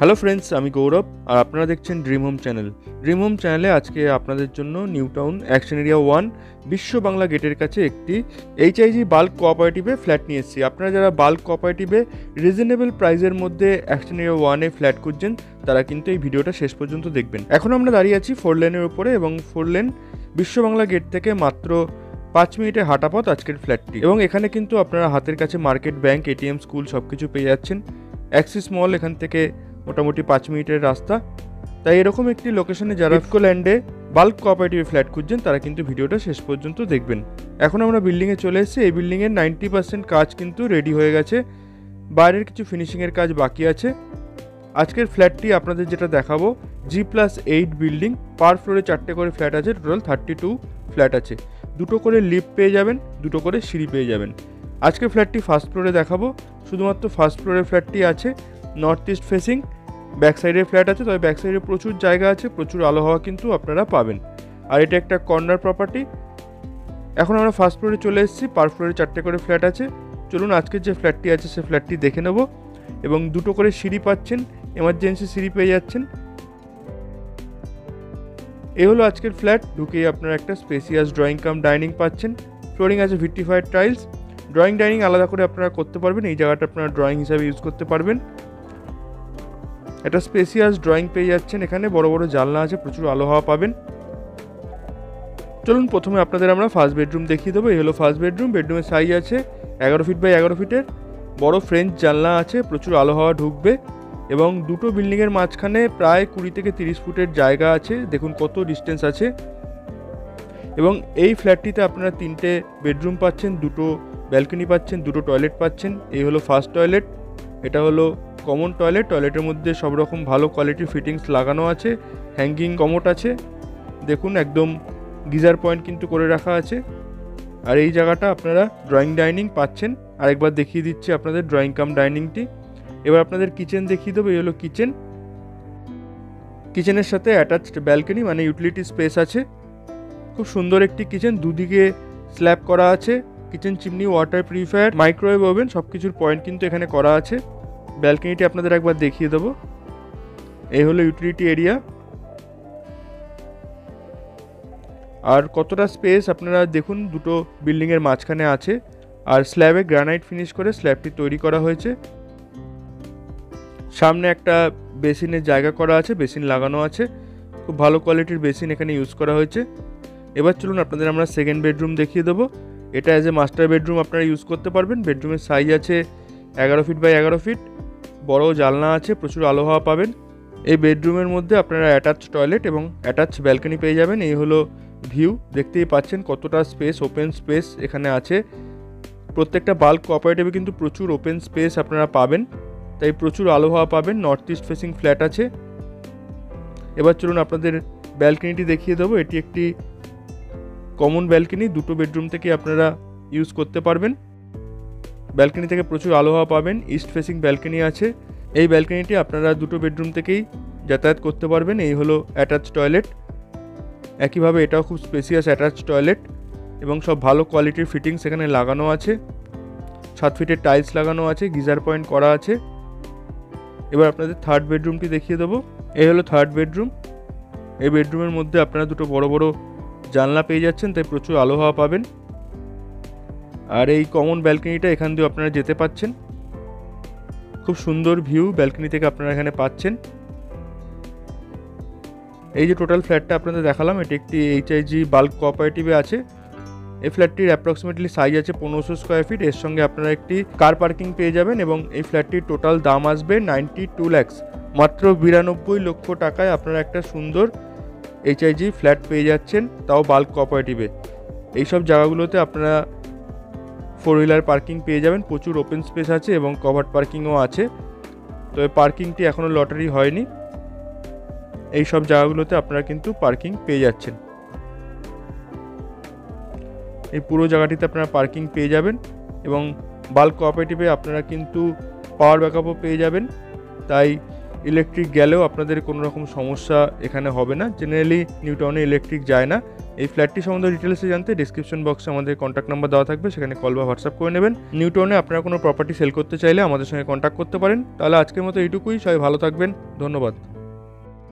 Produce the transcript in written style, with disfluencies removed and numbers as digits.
Hello friends, আমি গৌরব আর আপনারা দেখছেন dream home channel. Dream home চ্যানেলে আজকে আপনাদের জন্য নিউ টাউন অ্যাকশন এরিয়া 1 বিশ্ব বাংলা গেটের কাছে একটি এইচআইজি বাল্ক কোঅপারেটিভে ফ্ল্যাট নিয়ে এসেছি। আপনারা যারা বাল্ক কোঅপারেটিভে রিজনেবল প্রাইসের মধ্যে অ্যাকশন এরিয়া 1-এ ফ্ল্যাট খুঁজছেন তারা কিন্তু এই ভিডিওটা শেষ পর্যন্ত দেখবেন। এখন আমরা দাঁড়িয়ে আছি 4 লেনের উপরে এবং 4 লেন বিশ্ব বাংলা গেট থেকে মাত্র 5 মিনিটের হাঁটা পথ আজকের ফ্ল্যাটটি। এবং এখানে কিন্তু আপনারা হাতের কাছে মার্কেট, ব্যাংক, এটিএম, স্কুল সব কিছু পেয়ে যাচ্ছেন। অ্যাক্সিস মল এখান থেকে মোটামুটি 5 মিনিটের রাস্তা। তাই এরকম একটি লোকেশনে যারা ইফকোল্যান্ডে বাল্ক কোঅপারেটিভ ফ্ল্যাট খুঁজছেন তারা কিন্তু ভিডিওটা শেষ পর্যন্ত দেখবেন। এখন আমরা বিল্ডিংয়ে চলে এসেছি। এই বিল্ডিংয়ের 90% কাজ কিন্তু রেডি হয়ে গেছে, বাইরের কিছু ফিনিশিংয়ের কাজ বাকি আছে। আজকের ফ্ল্যাটটি আপনাদের যেটা দেখাবো G+8 বিল্ডিং, পার ফ্লোরে 4টে করে ফ্ল্যাট আছে, টোটাল 32 ফ্ল্যাট আছে। 2টো করে লিফট পেয়ে যাবেন, 2টো করে সিঁড়ি পেয়ে যাবেন। আজকের ফ্ল্যাটটি ফার্স্ট ফ্লোরে দেখাবো। শুধুমাত্র ফার্স্ট ফ্লোরের ফ্ল্যাটটি আছে নর্থ ইস্ট ফেসিং, ব্যাক সাইডের ফ্ল্যাট আছে, তবে ব্যাক সাইডে প্রচুর জায়গা আছে, প্রচুর আলো হাওয়া কিন্তু আপনারা পাবেন। আর এটা একটা কর্নার প্রপার্টি। এখন আমরা ফার্স্ট ফ্লোরে চলে এসেছি, পার ফ্লোরে 4টে করে ফ্ল্যাট আছে। চলুন আজকের যে ফ্ল্যাটটি আছে সে ফ্ল্যাটটি দেখে নেব। এবং 2টো করে সিঁড়ি পাচ্ছেন, এমার্জেন্সি সিঁড়ি পেয়ে যাচ্ছেন। এই হলো আজকের ফ্ল্যাট। ঢুকেই আপনারা একটা স্পেসিয়াস ড্রয়িং কাম ডাইনিং পাচ্ছেন। ফ্লোরিং আছে ভিট্রিফাইড টাইলস। ড্রয়িং ডাইনিং আলাদা করে আপনারা করতে পারবেন, এই জায়গাটা আপনারা ড্রয়িং হিসাবে ইউজ করতে পারবেন। একটা স্পেসিয়াস ড্রয়িং পেয়ে যাচ্ছেন, এখানে বড় বড় জানলা আছে, প্রচুর আলো হাওয়া পাবেন। চলুন প্রথমে আপনাদের আমরা ফার্স্ট বেডরুম দেখিয়ে দেবো। এই হলো ফার্স্ট বেডরুম। বেডরুমের সাইজ আছে 11 ফিট বাই 11 ফিটের, বড় ফ্রেঞ্চ জানলা আছে, প্রচুর আলো হাওয়া ঢুকবে। এবং দুটো বিল্ডিংয়ের মাঝখানে প্রায় 20 থেকে 30 ফুটের জায়গা আছে, দেখুন কত ডিস্টেন্স আছে। এবং এই ফ্ল্যাটটিতে আপনারা 3টে বেডরুম পাচ্ছেন, 2টো ব্যালকনি পাচ্ছেন, 2টো টয়লেট পাচ্ছেন। এই হলো ফার্স্ট টয়লেট, এটা হলো কমন টয়লেট। টয়লেটের মধ্যে সব রকম ভালো কোয়ালিটির ফিটিংস লাগানো আছে, হ্যাঙ্গিং কমোড আছে, দেখুন একদম গিজার পয়েন্ট কিন্তু করে রাখা আছে। আর এই জায়গাটা আপনারা ড্রয়িং ডাইনিং পাচ্ছেন। আরেকবার দেখিয়ে দিচ্ছি আপনাদের ড্রয়িং কাম ডাইনিংটি। এবার আপনাদের কিচেন দেখিয়ে দেবো। এই হলো কিচেন। কিচেনের সাথে অ্যাটাচড ব্যালকনি, মানে ইউটিলিটি স্পেস আছে। খুব সুন্দর একটি কিচেন, দুদিকে স্ল্যাব করা আছে। Kitchen chimney, water purifier, microwave oven সব কিছুর পয়েন্ট কিন্তু এখানে করা আছে। ব্যালকনিটি আপনাদের একবার দেখিয়ে দেবো। এই হলো ইউটিলিটি এরিয়া। আর কতটা স্পেস আপনারা দেখুন, দুটো বিল্ডিংয়ের মাঝখানে আছে। আর স্ল্যাবে গ্রানাইট ফিনিশ করে স্ল্যাবটি তৈরি করা হয়েছে। সামনে একটা বেসিনের জায়গা করা আছে, বেসিন লাগানো আছে, খুব ভালো কোয়ালিটির বেসিন এখানে ইউজ করা হয়েছে। এবার চলুন আপনাদের আমরা সেকেন্ড বেডরুম দেখিয়ে দেবো। এটা অ্যাজ এ মাস্টার বেডরুম আপনারা ইউজ করতে পারবেন। বেডরুমের সাইজ আছে 11 ফিট বাই 11 ফিট, বড় জানলা আছে, প্রচুর আলো হাওয়া পাবেন। এই বেডরুমের মধ্যে আপনারা অ্যাটাচ টয়লেট এবং অ্যাটাচ ব্যালকনি পেয়ে যাবেন। এই হলো ভিউ, দেখতেই পাচ্ছেন কতটা স্পেস, ওপেন স্পেস এখানে আছে। প্রত্যেকটা বাল্ক কোঅপারেটিভে কিন্তু প্রচুর ওপেন স্পেস আপনারা পাবেন, তাই প্রচুর আলো হাওয়া পাবেন। নর্থ ইস্ট ফেসিং ফ্ল্যাট আছে। এবার চলুন আপনাদের ব্যালকনিটি দেখিয়ে দেবো। এটি একটি কমন ব্যালকনি, 2টো বেডরুম থেকে আপনারা ইউজ করতে পারবেন। ব্যালকনি থেকে প্রচুর আলো হাওয়া পাবেন। ইস্ট ফেসিং ব্যালকনি আছে। এই ব্যালকনিটি আপনারা 2টো বেডরুম থেকেই যাতায়াত করতে পারবেন। এই হলো অ্যাটাচ টয়লেট। একইভাবে এটাও খুব স্পেসিয়াস অ্যাটাচ টয়লেট এবং সব ভালো কোয়ালিটির ফিটিংস এখানে লাগানো আছে। 7 ফিটের টাইলস লাগানো আছে, গিজার পয়েন্ট করা আছে। এবার আপনাদের থার্ড বেডরুমটি দেখিয়ে দেবো। এই হলো থার্ড বেডরুম। এই বেডরুমের মধ্যে আপনারা 2টো বড় বড় জানলা পেয়ে যাচ্ছেন, তাই প্রচুর আলো হাওয়া পাবেন। আর এই কমন ব্যালকনিটা এখান দিয়ে আপনারা যেতে পাচ্ছেন। খুব সুন্দর ভিউ ব্যালকনি থেকে আপনারা এখানে পাচ্ছেন। এই যে টোটাল ফ্ল্যাটটা আপনাদের দেখালাম, এটি একটি এইচআইজি বাল্ক কোঅপারেটিভে আছে। এই ফ্ল্যাটটির অ্যাপ্রক্সিমেটলি সাইজ আছে 1500 স্কোয়ার ফিট। এর সঙ্গে আপনারা একটি কার পার্কিং পেয়ে যাবেন। এবং এই ফ্ল্যাটটির টোটাল দাম আসবে 92 lakhs। মাত্র 92 লক্ষ টাকায় আপনারা একটা সুন্দর এইচআইজি ফ্ল্যাট পেয়ে যাচ্ছেন, তাও বাল্ক কোঅপারেটিভে। এইসব জায়গাগুলোতে আপনারা 4 হুইলার পার্কিং পেয়ে যাবেন, প্রচুর ওপেন স্পেস আছে এবং কভার্ড পার্কিংও আছে। তবে পার্কিংটি এখনও লটারি হয়নি। এই সব জায়গাগুলোতে আপনারা কিন্তু পার্কিং পেয়ে যাচ্ছেন। এই পুরো জায়গাটিতে আপনারা পার্কিং পেয়ে যাবেন। এবং বাল্ক কোঅপারেটিভে আপনারা কিন্তু পাওয়ার ব্যাকআপও পেয়ে যাবেন, তাই ইলেকট্রিক গেলেও আপনাদের কোনো রকম সমস্যা এখানে হবে না। জেনারেলি নিউ টাউনে ইলেকট্রিক যায় না, এই ফ্ল্যাটটি সম্বন্ধে ডিটেলসে জানতে ডিসক্রিপশন বক্সে আমাদের কন্ট্যাক্ট নাম্বার দেওয়া থাকবে, সেখানে কল বা হোয়াটসঅ্যাপ করে নেবেন। নিউ টাউনে আপনারা কোনো প্রপার্টি সেল করতে চাইলে আমাদের সঙ্গে কন্ট্যাক্ট করতে পারেন। তাহলে আজকের মতো এইটুকুই, সবাই ভালো থাকবেন, ধন্যবাদ।